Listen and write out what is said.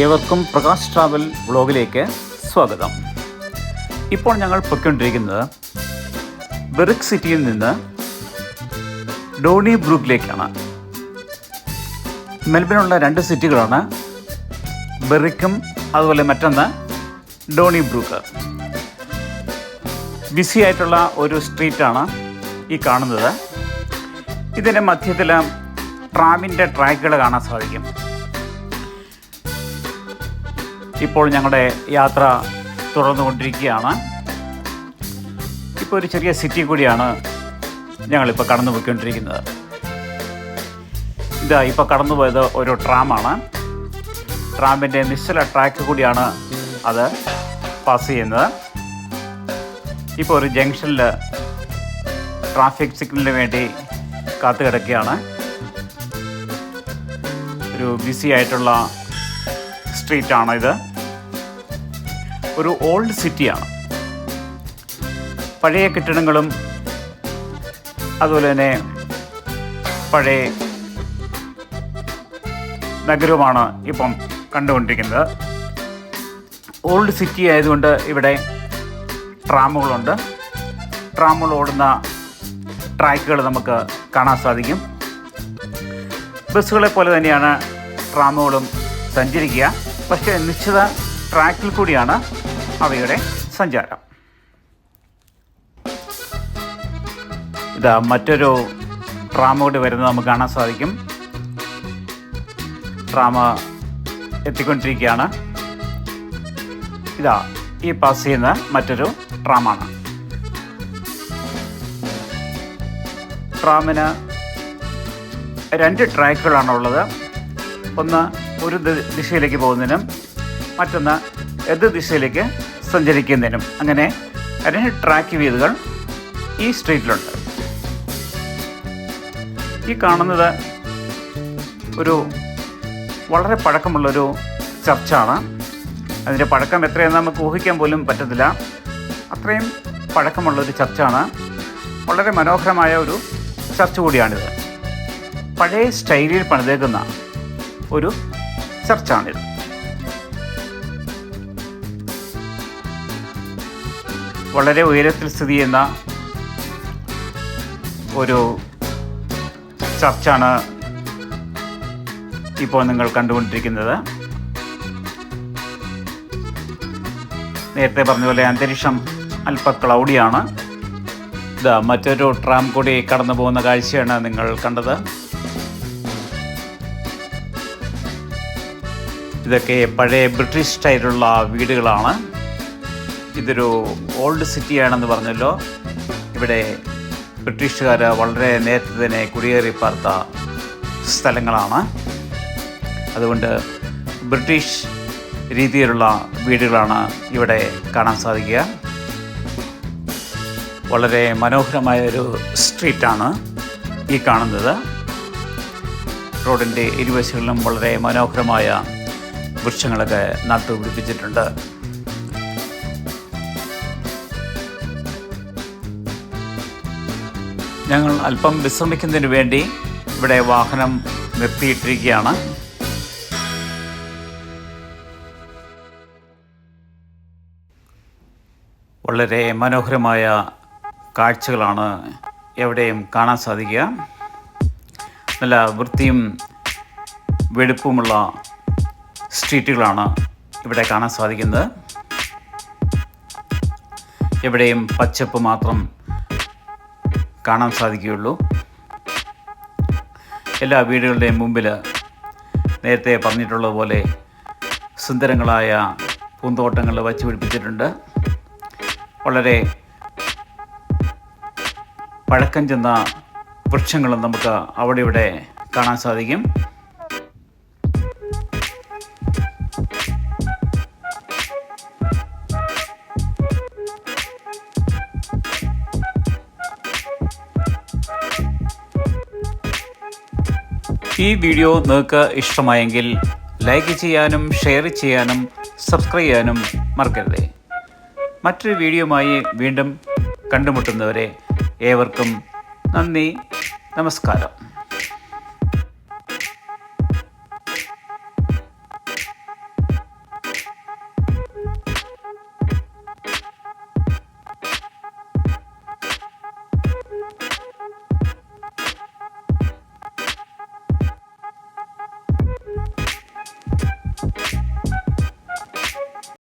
ഏവർക്കും പ്രകാശ് ട്രാവൽ വ്ളോഗിലേക്ക് സ്വാഗതം. ഇപ്പോൾ ഞങ്ങൾ പൊയ്ക്കൊണ്ടിരിക്കുന്നത് ബെറിക് സിറ്റിയിൽ നിന്ന് ഡോണി ബ്രൂക്കിലേക്കാണ്. മെൽബണിലുള്ള രണ്ട് സിറ്റികളാണ്, ബെറിക്കും അതുപോലെ മറ്റൊന്ന് ഡോണി ബ്രൂക്ക്. ബിസി ആയിട്ടുള്ള ഒരു സ്ട്രീറ്റാണ് ഈ കാണുന്നത്. ഇതിൻ്റെ മധ്യത്തിൽ ട്രാമിൻ്റെ ട്രാക്കുകൾ കാണാൻ സാധിക്കും. ഇപ്പോൾ ഞങ്ങളുടെ യാത്ര തുടർന്നുകൊണ്ടിരിക്കുകയാണ്. ഇപ്പോൾ ഒരു ചെറിയ സിറ്റി കൂടിയാണ് ഞങ്ങളിപ്പോൾ കടന്നു പോയിക്കൊണ്ടിരിക്കുന്നത്. ഇതാ ഇപ്പോൾ കടന്നുപോയത് ഒരു ട്രാമാണ്. ട്രാമിൻ്റെ നിശ്ചല ട്രാക്ക് കൂടിയാണ് അത് പാസ് ചെയ്യുന്നത്. ഇപ്പോൾ ഒരു ജംഗ്ഷനിൽ ട്രാഫിക് സിഗ്നലിന് വേണ്ടി കാത്തു കിടക്കുകയാണ്. ഒരു ബിസി ആയിട്ടുള്ള സ്ട്രീറ്റാണ് ഇത്. ഒരു ഓൾഡ് സിറ്റിയാണ്. പഴയ കെട്ടിടങ്ങളും അതുപോലെ തന്നെ പഴയ നഗരവുമാണ് ഇപ്പം കണ്ടുകൊണ്ടിരിക്കുന്നത്. ഓൾഡ് സിറ്റി ആയതുകൊണ്ട് ഇവിടെ ട്രാമുകളുണ്ട്. ട്രാമുകൾ ഓടുന്ന ട്രാക്കുകൾ നമുക്ക് കാണാൻ സാധിക്കും. ബസ്സുകളെ പോലെ തന്നെയാണ് ട്രാമുകളും സഞ്ചരിക്കുക. പക്ഷേ നിശ്ചിത ട്രാക്കിൽ കൂടിയാണ് അവയുടെ സഞ്ചാരം. ഇതാ മറ്റൊരു ട്രാം കൂടി വരുന്നത് നമുക്ക് കാണാൻ സാധിക്കും. ട്രാം എത്തിക്കൊണ്ടിരിക്കുകയാണ്. ഇതാ ഈ പാസ് ചെയ്യുന്ന മറ്റൊരു ട്രാമാണ്. ട്രാമിന് രണ്ട് ട്രാക്കുകളാണ് ഉള്ളത്. ഒന്ന് ഒരു ദിശയിലേക്ക് പോകുന്നതിനും മറ്റൊന്ന് എതിർ ദിശയിലേക്ക് സഞ്ചരിക്കുന്നതിനും. അങ്ങനെ രണ്ട് ട്രാക്ക് വീതുകൾ ഈ സ്ട്രീറ്റിലുണ്ട്. ഈ കാണുന്നത് ഒരു വളരെ പഴക്കമുള്ളൊരു ചർച്ചാണ്. അതിൻ്റെ പഴക്കം എത്രയെന്ന് നമുക്ക് ഊഹിക്കാൻ പോലും പറ്റത്തില്ല. അത്രയും പഴക്കമുള്ളൊരു ചർച്ചാണ്. വളരെ മനോഹരമായ ഒരു ചർച്ച് കൂടിയാണിത്. പഴയ സ്റ്റൈലിൽ പണിതേക്കുന്ന ഒരു ചർച്ചാണിത്. വളരെ ഉയരത്തിൽ സ്ഥിതി ചെയ്യുന്ന ഒരു ചർച്ചാണ് ഇപ്പോൾ നിങ്ങൾ കണ്ടുകൊണ്ടിരിക്കുന്നത്. നേരത്തെ പറഞ്ഞ പോലെ അന്തരീക്ഷം അല്പം ക്ലൗഡിയാണ്. ഇതാ മറ്റൊരു ട്രാം കൂടി കടന്നു പോകുന്ന കാഴ്ചയാണ് നിങ്ങൾ കണ്ടത്. ഇതൊക്കെ പഴയ ബ്രിട്ടീഷ് സ്റ്റൈലുള്ള വീടുകളാണ്. ഇതൊരു ഓൾഡ് സിറ്റിയാണെന്ന് പറഞ്ഞല്ലോ. ഇവിടെ ബ്രിട്ടീഷുകാർ വളരെ നേരത്തെ തന്നെ കുടിയേറി പാർത്ത സ്ഥലങ്ങളാണ്. അതുകൊണ്ട് ബ്രിട്ടീഷ് രീതിയിലുള്ള വീടുകളാണ് ഇവിടെ കാണാൻ സാധിക്കുക. വളരെ മനോഹരമായ ഒരു സ്ട്രീറ്റാണ് ഈ കാണുന്നത്. റോഡിൻ്റെ ഇരുവശങ്ങളിലും വളരെ മനോഹരമായ വൃക്ഷങ്ങളൊക്കെ നട്ടുപിടിപ്പിച്ചിട്ടുണ്ട്. ഞങ്ങൾ അല്പം വിശ്രമിക്കുന്നതിന് വേണ്ടി ഇവിടെ വാഹനം നിർത്തിയിട്ടിരിക്കുകയാണ്. വളരെ മനോഹരമായ കാഴ്ചകളാണ് എവിടെയും കാണാൻ സാധിക്കുക. നല്ല വൃത്തിയും വെടുപ്പുമുള്ള സ്ട്രീറ്റുകളാണ് ഇവിടെ കാണാൻ സാധിക്കുന്നത്. എവിടെയും പച്ചപ്പ് മാത്രം കാണാൻ സാധിക്കുകയുള്ളൂ. എല്ലാ വീടുകളുടെയും മുമ്പിൽ നേരത്തെ പറഞ്ഞിട്ടുള്ളതുപോലെ സുന്ദരങ്ങളായ പൂന്തോട്ടങ്ങൾ വച്ചു പിടിപ്പിച്ചിട്ടുണ്ട്. വളരെ പഴക്കം ചെന്ന വൃക്ഷങ്ങളും നമുക്ക് അവിടെ ഇവിടെ കാണാൻ സാധിക്കും. ഈ വീഡിയോ നിങ്ങൾക്ക് ഇഷ്ടമായെങ്കിൽ ലൈക്ക് ചെയ്യാനും ഷെയർ ചെയ്യാനും സബ്സ്ക്രൈബ് ചെയ്യാനും മറക്കരുത്. മറ്റൊരു വീഡിയോയുമായി വീണ്ടും കണ്ടുമുട്ടുന്നവരെ ഏവർക്കും നന്ദി, നമസ്കാരം.